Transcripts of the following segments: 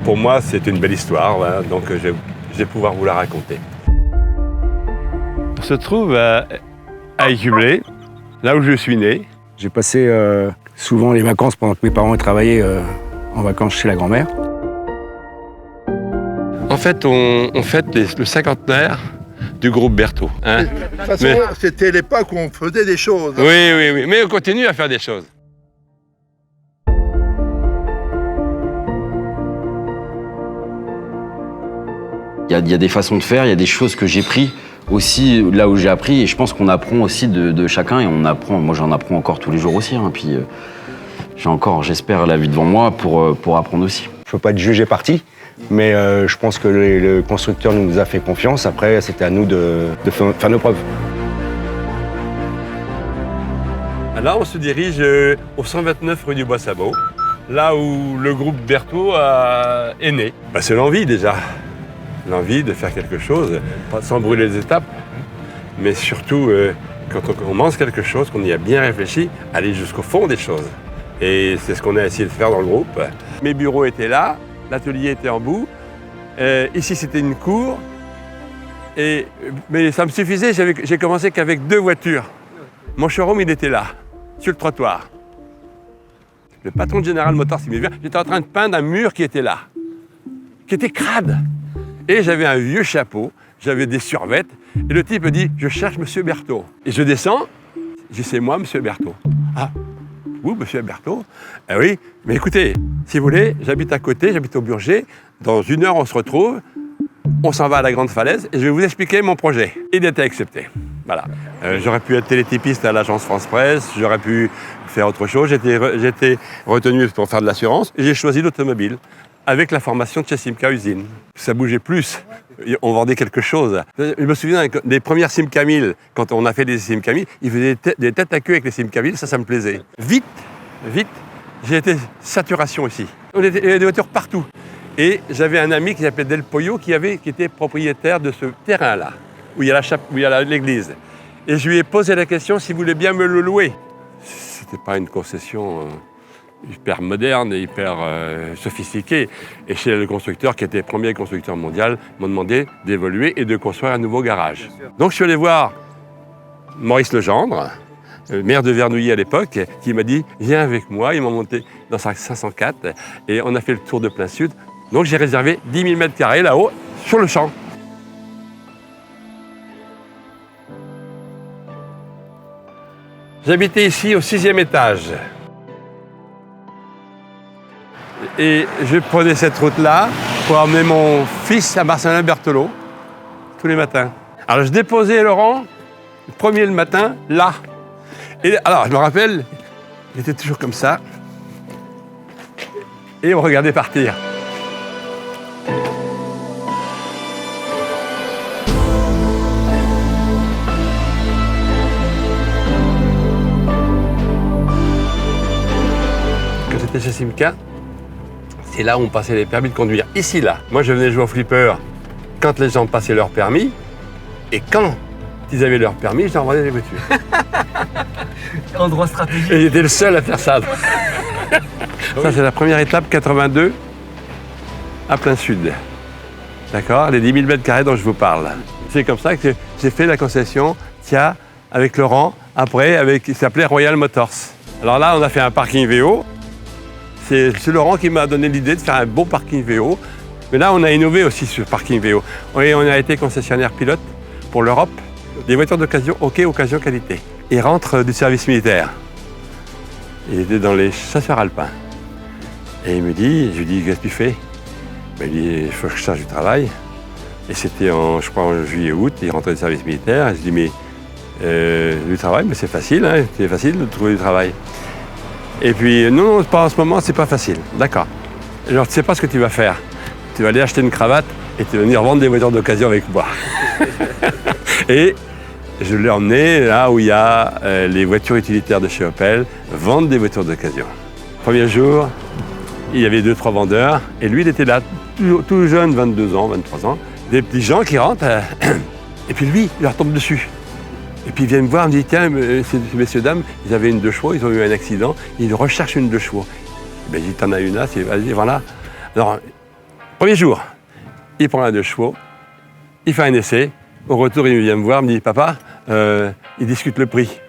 Pour moi, c'est une belle histoire, voilà, donc je vais pouvoir vous la raconter. On se trouve à Écublé, là où je suis né. J'ai passé souvent les vacances pendant que mes parents travaillaient en vacances chez la grand-mère. En fait, on fête le cinquantenaire du groupe Berthaud. Hein. De toute façon, c'était l'époque où on faisait des choses. Oui, mais on continue à faire des choses. Il y a des façons de faire, il y a des choses que j'ai pris aussi là où j'ai appris, et je pense qu'on apprend aussi de chacun, et on apprend, moi j'en apprends encore tous les jours aussi, hein, puis j'ai encore, j'espère, la vie devant moi pour apprendre aussi. Je ne peux pas être jugé parti, mais je pense que le constructeur nous a fait confiance. Après, c'était à nous de faire nos preuves. Là, on se dirige au 129 rue du Bois-Sabot, là où le groupe Berthaud est né. C'est l'envie déjà. L'envie de faire quelque chose, pas sans brûler les étapes, mais surtout, quand on commence quelque chose, qu'on y a bien réfléchi, aller jusqu'au fond des choses. Et c'est ce qu'on a essayé de faire dans le groupe. Mes bureaux étaient là, l'atelier était en bout. Ici, c'était une cour. Mais ça me suffisait, j'ai commencé qu'avec 2 voitures. Mon showroom, il était là, sur le trottoir. Le patron de General Motors, il me vient, j'étais en train de peindre un mur qui était là, qui était crade. Et j'avais un vieux chapeau, j'avais des survêtes, et le type me dit « Je cherche Monsieur Berthaud ». Et je descends, je dis « C'est moi, Monsieur Berthaud ». « Ah, vous, Monsieur Berthaud ?»« Ah oui, mais écoutez, si vous voulez, j'habite à côté, j'habite au Burger, dans 1 heure on se retrouve, on s'en va à la Grande Falaise, et je vais vous expliquer mon projet. » Il était accepté, voilà. J'aurais pu être télétypiste à l'agence France Presse, j'aurais pu faire autre chose, j'étais retenu pour faire de l'assurance, et j'ai choisi l'automobile. Avec la formation de chez Simca Usine. Ça bougeait plus, on vendait quelque chose. Je me souviens des premières Simca 1000, quand on a fait des Simca 1000, ils faisaient des têtes à queue avec les Simca 1000, ça me plaisait. Vite, j'ai été saturation ici. Il y avait des voitures partout. Et j'avais un ami qui s'appelait Del Pollo qui était propriétaire de ce terrain-là, où il y a l'église. Et je lui ai posé la question s'il voulait bien me le louer. C'était pas une concession hyper moderne et hyper sophistiqué. Et chez le constructeur, qui était le premier constructeur mondial, m'ont demandé d'évoluer et de construire un nouveau garage. Donc je suis allé voir Maurice Legendre, maire de Vernouillet à l'époque, qui m'a dit « Viens avec moi ». Ils m'ont monté dans sa 504 et on a fait le tour de plein sud. Donc j'ai réservé 10 000 m² là-haut, sur le champ. J'habitais ici au 6e étage. Et je prenais cette route-là pour emmener mon fils à Marcelin-Berthelot tous les matins. Alors je déposais Laurent, le premier le matin, là. Et alors je me rappelle, il était toujours comme ça. Et on regardait partir. Quand j'étais chez Simca, c'est là où on passait les permis de conduire. Ici, là. Moi, je venais jouer au flipper quand les gens passaient leur permis. Et quand ils avaient leur permis, je leur vendais des voitures. Endroit stratégique. Et j'étais le seul à faire ça. Ça, c'est la première étape, 82, à plein sud. D'accord? Les 10 000 m² dont je vous parle. C'est comme ça que j'ai fait la concession, tiens, avec Laurent, après, qui s'appelait Royal Motors. Alors là, on a fait un parking VO. C'est Laurent qui m'a donné l'idée de faire un beau parking VO. Mais là, on a innové aussi sur le parking VO. Et on a été concessionnaire pilote pour l'Europe des voitures d'occasion, OK, occasion, qualité. Il rentre du service militaire. Il était dans les chasseurs alpins. Et il me dit, je lui dis, qu'est-ce que tu fais? Il me dit, il faut que je cherche du travail. Et c'était, je crois, en juillet-août, il rentrait du service militaire. Et je dis, mais du travail, mais c'est facile, hein, c'est facile de trouver du travail. Et puis, non, pas en ce moment, c'est pas facile. D'accord. Alors, tu sais pas ce que tu vas faire. Tu vas aller acheter une cravate et tu vas venir vendre des voitures d'occasion avec moi. Et je l'ai emmené là où il y a les voitures utilitaires de chez Opel, vendre des voitures d'occasion. Premier jour, il y avait 2-3 vendeurs et lui, il était là, tout jeune, 22 ans, 23 ans. Des petits gens qui rentrent et puis lui, il leur tombe dessus. Et puis ils viennent me voir, me disent, tiens, ces messieurs, dames, ils avaient une 2 chevaux, ils ont eu un accident, ils recherchent une 2 chevaux. Ben, je dis, t'en as une là, vas-y, voilà. Alors, Premier jour, il prend un 2 chevaux, il fait un essai. Au retour, il vient me voir, me dit « Papa, il discute le prix ».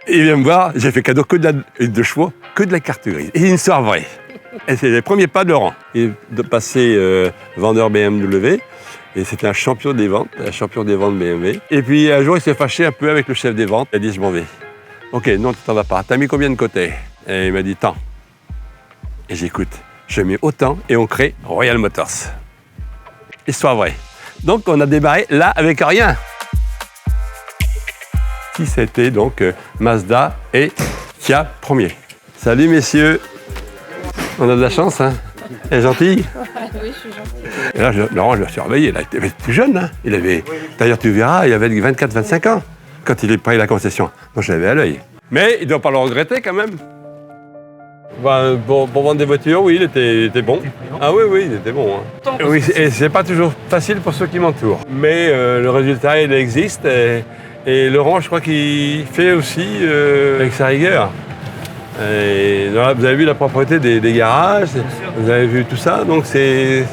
Il vient me voir, j'ai fait cadeau que de la 2 chevaux, que de la carte grise. Et une histoire vraie. Et c'est les premiers pas de Laurent. Il est passé vendeur BMW. Et c'était un champion des ventes BMW. Et puis un jour, il s'est fâché un peu avec le chef des ventes. Il a dit, je m'en vais. Ok, non, tu t'en vas pas. T'as mis combien de côté? Et il m'a dit, tant. Et j'écoute. Je mets autant et on crée Royal Motors. Histoire vraie. Donc on a démarré là avec rien. Qui c'était donc Mazda et Kia premier. Salut messieurs. On a de la chance, hein. Elle est gentille? Oui, je suis gentille. Et là, Laurent, je l'ai surveillé, il était tout jeune. Hein. Il avait, d'ailleurs, tu verras, il avait 24-25 ans quand il est pris la concession. Moi, je l'avais à l'œil. Mais il ne doit pas le regretter quand même. Ben, pour vendre des voitures, oui, il était bon. Ah oui, il était bon. Hein. Oui, et c'est pas toujours facile pour ceux qui m'entourent. Mais le résultat, il existe. Et Laurent, je crois qu'il fait aussi avec sa rigueur. Et là, vous avez vu la propreté des garages, vous avez vu tout ça, donc c'est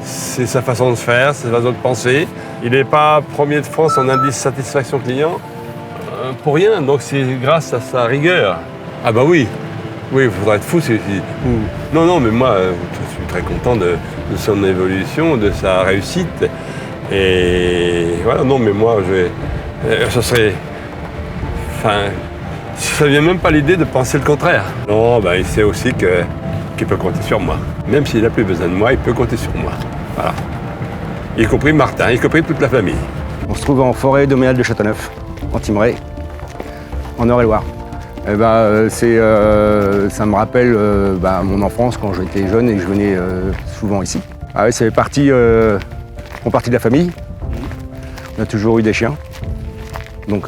sa façon de faire, sa façon de penser. Il n'est pas premier de France en indice satisfaction client pour rien, donc c'est grâce à sa rigueur. Ah bah oui, il faudrait être fou. Non, mais moi, je suis très content de son évolution, de sa réussite. Et voilà, non, mais moi, ça serait... Enfin... Ça ne vient même pas l'idée de penser le contraire. Non, il sait aussi qu'il peut compter sur moi. Même s'il n'a plus besoin de moi, il peut compter sur moi. Voilà. Y compris Martin, y compris toute la famille. On se trouve en forêt doménale de Châteauneuf, en Thymerais, en Eure-et-Loire. Ça me rappelle mon enfance quand j'étais jeune et que je venais souvent ici. Ah oui, ça fait partie de la famille. On a toujours eu des chiens. Donc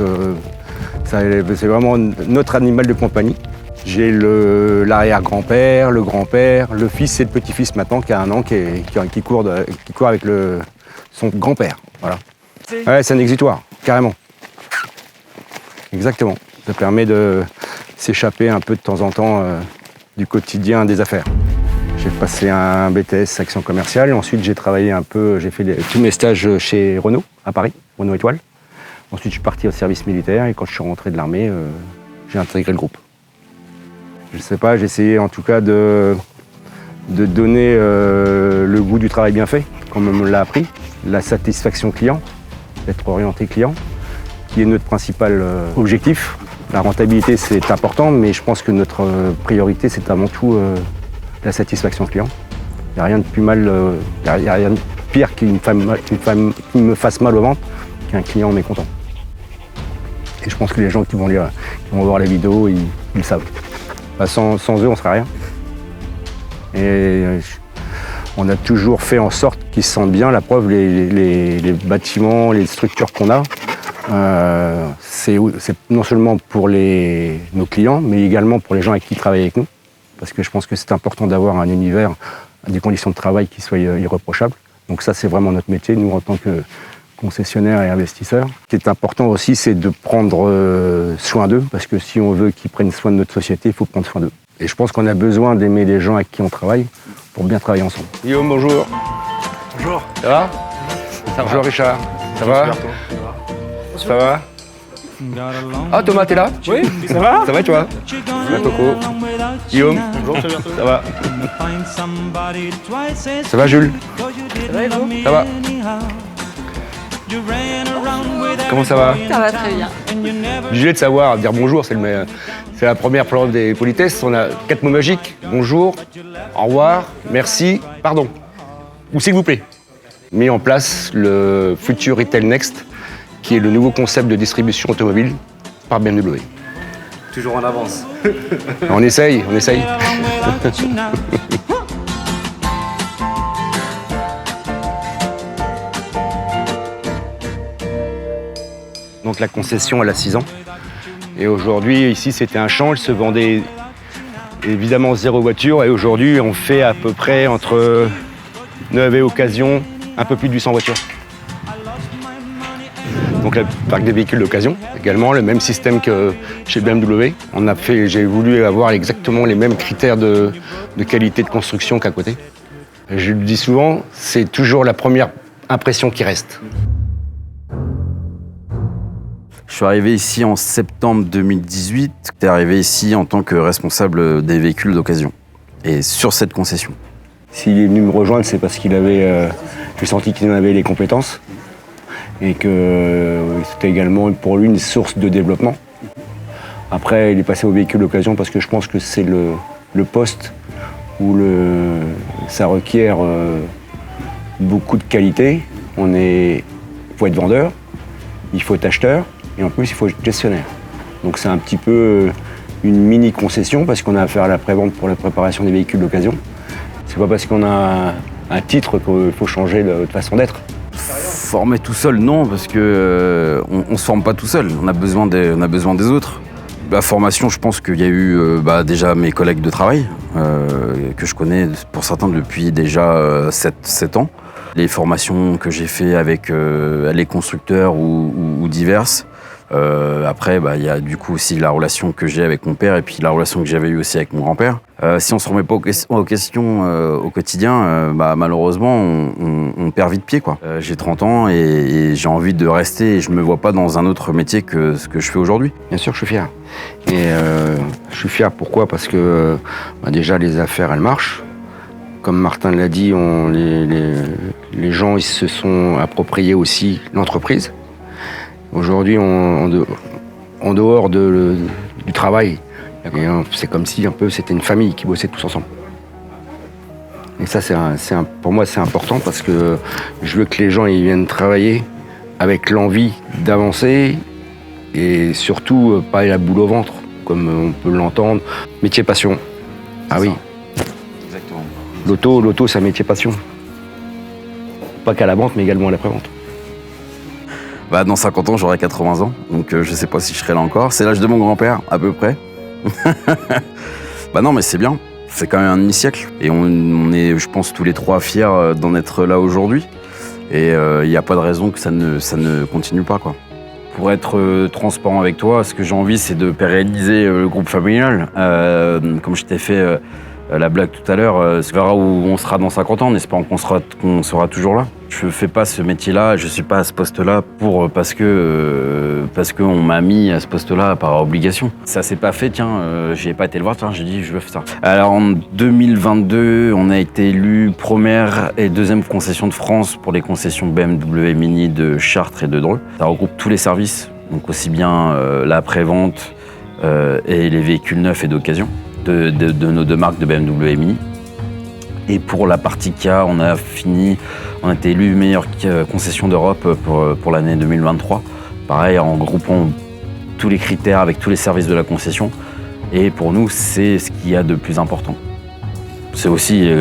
c'est vraiment notre animal de compagnie. J'ai l'arrière-grand-père, le grand-père, le fils et le petit-fils maintenant qui a 1 an qui court avec son grand-père. Voilà. Ouais, c'est un exutoire, carrément. Exactement. Ça permet de s'échapper un peu de temps en temps du quotidien des affaires. J'ai passé un BTS action commerciale. Ensuite, j'ai travaillé un peu, j'ai fait tous mes stages chez Renault, à Paris, Renault Étoile. Ensuite, je suis parti au service militaire et quand je suis rentré de l'armée, j'ai intégré le groupe. Je ne sais pas, j'ai essayé en tout cas de donner le goût du travail bien fait, comme on me l'a appris, la satisfaction client, d'être orienté client, qui est notre principal objectif. La rentabilité, c'est important, mais je pense que notre priorité, c'est avant tout la satisfaction client. Il n'y a rien de plus mal, il n'y a rien de pire qui me fasse mal au ventre qu'un client mécontent. Et je pense que les gens qui vont voir la vidéo, ils le savent. Sans eux, on ne serait rien. Et on a toujours fait en sorte qu'ils se sentent bien. La preuve, les bâtiments, les structures qu'on a, c'est non seulement pour nos clients, mais également pour les gens avec qui travaillent avec nous. Parce que je pense que c'est important d'avoir un univers, des conditions de travail qui soient irréprochables. Donc ça, c'est vraiment notre métier, nous, en tant que concessionnaires et investisseurs. Ce qui est important aussi, c'est de prendre soin d'eux, parce que si on veut qu'ils prennent soin de notre société, il faut prendre soin d'eux. Et je pense qu'on a besoin d'aimer les gens avec qui on travaille pour bien travailler ensemble. Guillaume, bonjour. Bonjour. Ça va? Bonjour Richard. Ça va? Ça va? Ah, Thomas, t'es là? Oui, ça va? Ça va, toi? Ça va, Coco? Guillaume? Bonjour, très bientôt. Ça va? Ça va, Jules? Ça va et vous? Ça va? Comment ça va? Ça va très bien. Obligé de savoir, dire bonjour, c'est la première preuve des politesses. On a 4 mots magiques. Bonjour, au revoir, merci, pardon. Ou s'il vous plaît. Mis en place le Future Retail Next, qui est le nouveau concept de distribution automobile par BMW. Toujours en avance. On essaye. Donc la concession, elle a 6 ans. Et aujourd'hui, ici, c'était un champ. Il se vendait évidemment 0 voiture. Et aujourd'hui, on fait à peu près entre 9 et occasion, un peu plus de 800 voitures. Donc le parc des véhicules d'occasion, également le même système que chez BMW. J'ai voulu avoir exactement les mêmes critères de qualité de construction qu'à côté. Je le dis souvent, c'est toujours la première impression qui reste. Je suis arrivé ici en septembre 2018. J'étais arrivé ici en tant que responsable des véhicules d'occasion. Et sur cette concession. S'il est venu me rejoindre, c'est parce qu'il avait, j'ai senti qu'il en avait les compétences et que c'était également pour lui une source de développement. Après, il est passé au véhicule d'occasion parce que je pense que c'est le poste où ça requiert beaucoup de qualité. Il faut être vendeur, il faut être acheteur et en plus il faut être gestionnaire. Donc c'est un petit peu une mini concession parce qu'on a affaire à la prévente pour la préparation des véhicules d'occasion. C'est pas parce qu'on a un titre qu'il faut changer de façon d'être. Former tout seul, non, parce que on se forme pas tout seul. On a besoin des autres. La formation, je pense qu'il y a eu déjà mes collègues de travail, que je connais pour certains depuis déjà 7 ans. Les formations que j'ai fait avec les constructeurs ou diverses. Après, il y a du coup aussi la relation que j'ai avec mon père et puis la relation que j'avais eue aussi avec mon grand-père. Si on ne se remet pas aux questions au quotidien, malheureusement, on perd vite pied, quoi. J'ai 30 ans et j'ai envie de rester et je ne me vois pas dans un autre métier que ce que je fais aujourd'hui. Bien sûr, je suis fier. Et je suis fier, pourquoi ? Parce que déjà, les affaires, elles marchent. Comme Martin l'a dit, les gens ils se sont appropriés aussi l'entreprise. Aujourd'hui, en dehors du travail, c'est comme si un peu c'était une famille qui bossait tous ensemble. Et ça, pour moi, c'est important parce que je veux que les gens ils viennent travailler avec l'envie d'avancer et surtout pas la boule au ventre, comme on peut l'entendre. Métier passion. Ah oui. Exactement. L'auto, c'est un métier passion. Pas qu'à la vente, mais également à la prévente. Dans 50 ans, j'aurai 80 ans, donc je sais pas si je serai là encore. C'est l'âge de mon grand-père, à peu près. Non, mais c'est bien. C'est quand même un demi-siècle. Et on est, je pense, tous les trois fiers d'en être là aujourd'hui. Et il n'y a pas de raison que ça ne continue pas, quoi. Pour être transparent avec toi, ce que j'ai envie, c'est de pérenniser le groupe familial. Comme je t'ai fait la blague tout à l'heure, on verra où on sera dans 50 ans, en espérant qu'on sera toujours là. Je ne fais pas ce métier-là, je ne suis pas à ce poste-là parce qu'on m'a mis à ce poste-là par obligation. Ça s'est pas fait, j'ai pas été le voir, j'ai dit je veux faire ça. Alors en 2022, on a été élu première et deuxième concession de France pour les concessions BMW Mini de Chartres et de Dreux. Ça regroupe tous les services, donc aussi bien la prévente et les véhicules neufs et d'occasion de nos deux marques de BMW et Mini. Et pour la partie K, on a été élu meilleure concession d'Europe pour l'année 2023. Pareil, en groupant tous les critères avec tous les services de la concession. Et pour nous, c'est ce qu'il y a de plus important. C'est aussi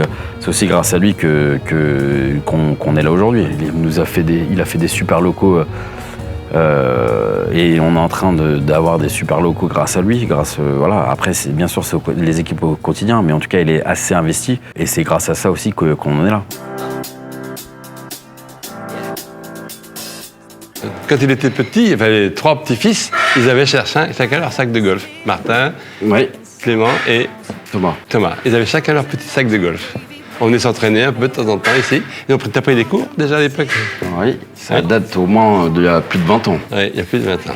grâce à lui qu'on est là aujourd'hui. Il a fait des super locaux. Et on est en train d'avoir des super locaux grâce à lui. Voilà. Après, bien sûr, c'est les équipes au quotidien, mais en tout cas, il est assez investi. Et c'est grâce à ça aussi qu'on en est là. Quand il était petit, il avait les 3 petits-fils, ils avaient chacun leur sac de golf. Martin, Oui. Clément et Thomas. Ils avaient chacun leur petit sac de golf. On venait s'entraîner un peu de temps en temps ici. Et t'as pris des cours déjà à l'époque? Oui, ça date au moins d'il y a plus de 20 ans. Oui, il y a plus de 20 ans.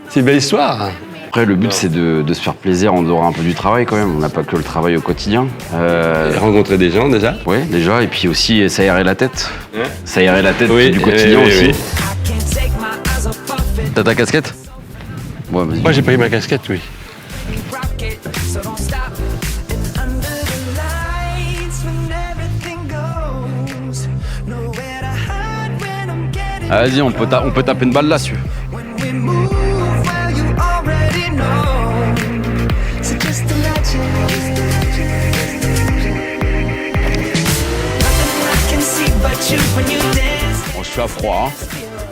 C'est une belle histoire. Après, le but, c'est de se faire plaisir en dehors un peu du travail quand même. On n'a pas que le travail au quotidien. Et rencontrer des gens déjà. Oui, déjà. Et puis aussi, s'aérer la tête. Ouais. S'aérer la tête Oui, du quotidien oui, aussi. oui. T'as ta casquette? Ouais, vas-y. Moi, j'ai pris ma casquette, oui. Ah, vas-y, on peut taper une balle là, dessus. Bon, je suis à froid, hein.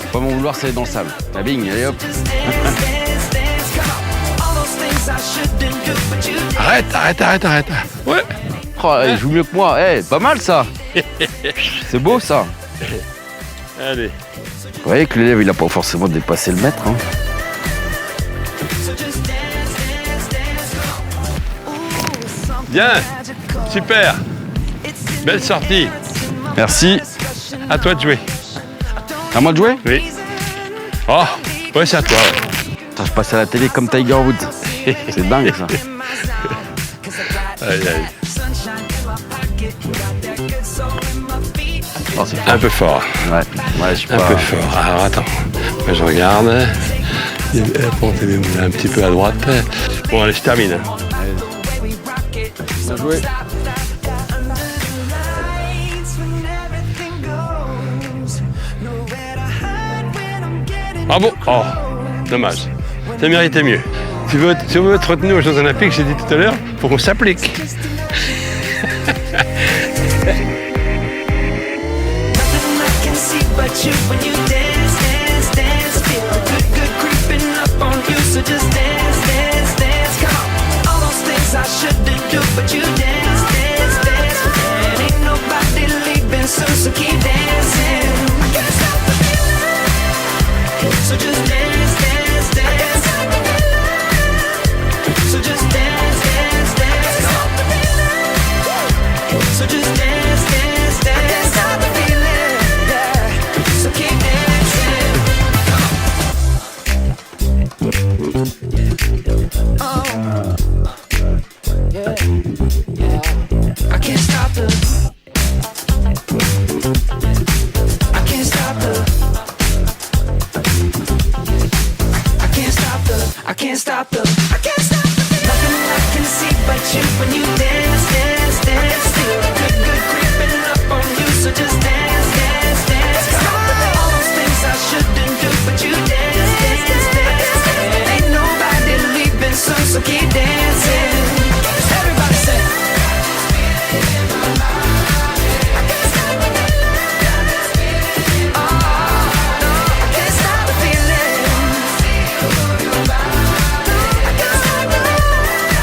Faut pas m'en vouloir, c'est dans le sable. La bing, allez hop. Arrête. Ouais. Oh, il joue mieux que moi. Pas mal ça. C'est beau ça. Allez. Vous voyez que l'élève, il a pas forcément dépassé le mètre. Hein. Bien. Super. Belle sortie. Merci. À toi de jouer. À moi de jouer? Oui. Oh, ouais, c'est à toi. Ouais. Putain, je passe à la télé comme Tiger Woods. C'est dingue ça. Aïe, aïe. Oh, c'est Un peu fort. Ouais, je suis Un pas. peu fort. Alors attends, moi je regarde. Bon, t'es un petit peu à droite. Bon, allez, je termine. Bien joué. Bravo. Oh, dommage. Ça méritait mieux. Si on veut être retenu aux Jeux Olympiques, j'ai dit tout à l'heure, il faut qu'on s'applique.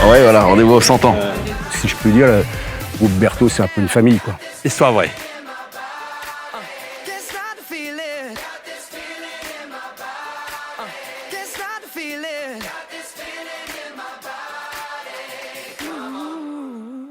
Ouais, voilà, rendez-vous au 100 ans. Si je peux dire, le groupe Berthaud, c'est un peu une famille, quoi. Histoire vraie. Can't stop the feeling.